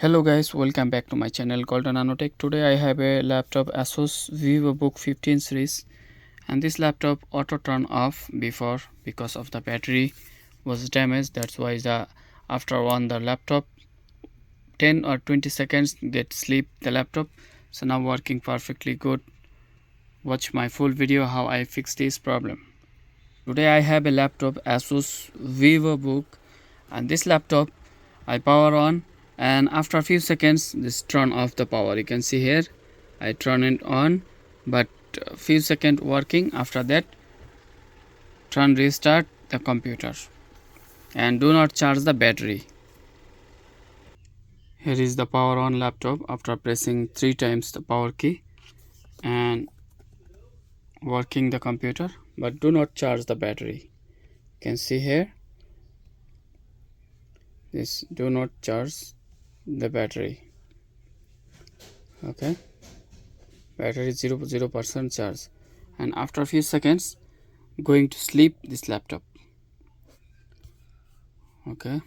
Hello guys, welcome back to my channel Golden Nanotech. Today I have a laptop Asus vivobook 15 series, and this laptop auto turn off before because of the battery was damaged. That's why after on the laptop 10 or 20 seconds get sleep the laptop. So now working perfectly good. Watch my full video how I fix this problem. Today I have a laptop Asus vivobook, and this laptop I power on, and after a few seconds this turn off the power. You can see here I turn it on, but a few seconds working. After that restart the computer and do not charge the battery. Here is the power on laptop after pressing 3 times the power key and working the computer, but do not charge the battery. You can see here this do not charge the battery. Okay, battery 0% charge, and after a few seconds going to sleep this laptop. Okay,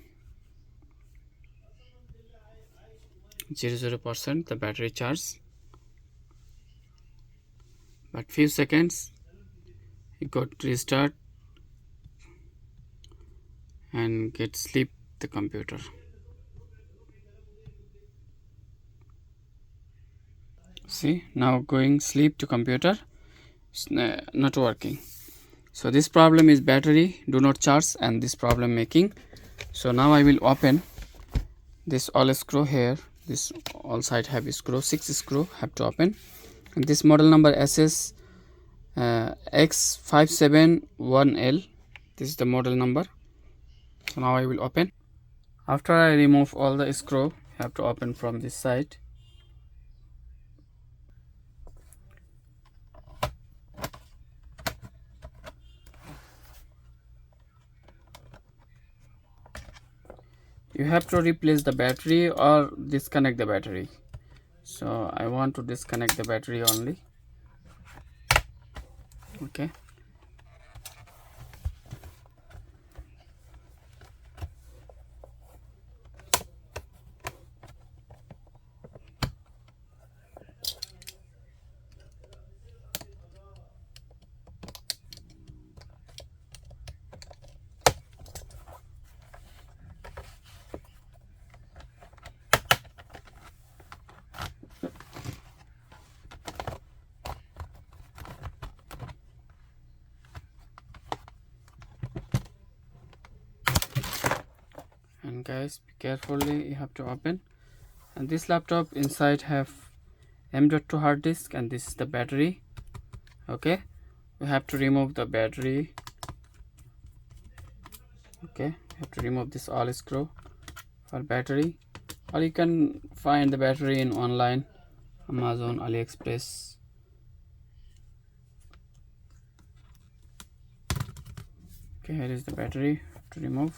0% the battery charge, but few seconds it got restart and get sleep the computer. See, now going sleep to computer, not working. So this problem is battery do not charge, and this problem making. So now I will open this all screw here. This all side have screw, 6 screw have to open, and this model number Asus X571L. This is the model number. So now I will open. After I remove all the screw, I have to open from this side. You have to replace the battery or disconnect the battery. So I want to disconnect the battery only. Okay, and guys, be carefully, you have to open. And this laptop inside have M.2 hard disk, and this is the battery. Okay, we have to remove the battery. Okay, you have to remove this all screw for battery, or you can find the battery in online, Amazon, AliExpress. Okay, here is the battery to remove.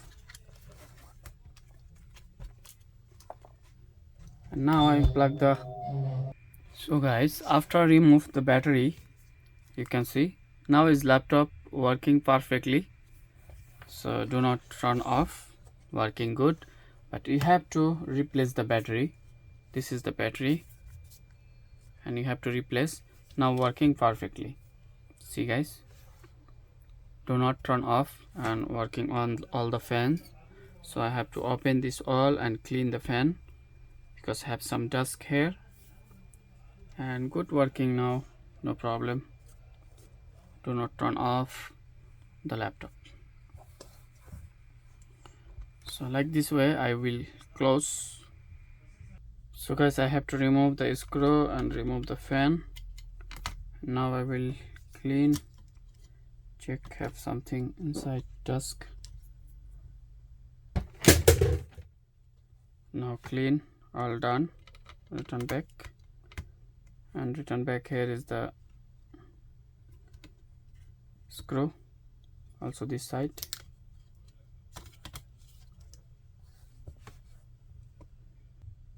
And now I plug the. So guys, after remove the battery, you can see now is laptop working perfectly. So do not turn off, working good, but you have to replace the battery. This is the battery, and you have to replace. Now working perfectly. See guys, do not turn off, and working on all the fans. So I have to open this all and clean the fan because I have some dust here, and good working now, no problem. Do not turn off the laptop. So like this way I will close. So guys, I have to remove the screw and remove the fan. Now I will clean, check have something inside dust. Now clean, all done. Return back, and return back. Here is the screw, also this side.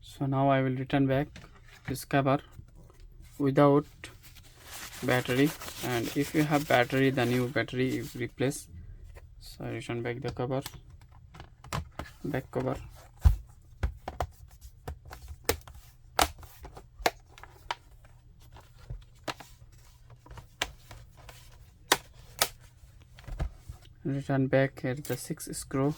So now I will return back this cover without battery, and if you have battery, the new battery you replace. So I return back the cover, back cover. Return back. Here is the 6 screw.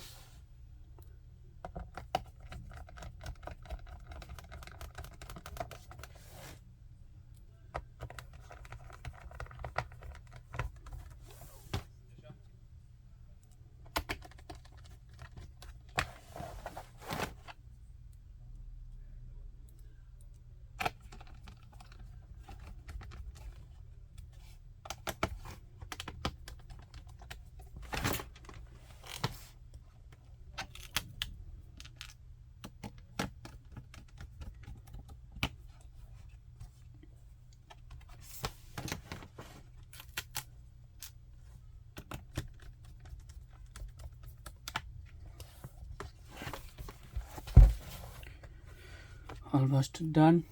Almost done.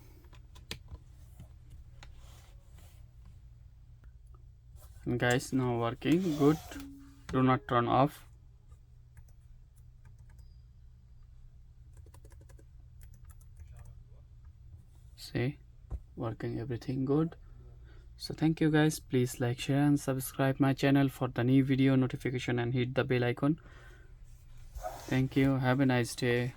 And guys, now working good. Do not turn off. See, working everything good. So thank you guys. Please like, share and subscribe my channel for the new video notification and hit the bell icon. Thank you. Have a nice day.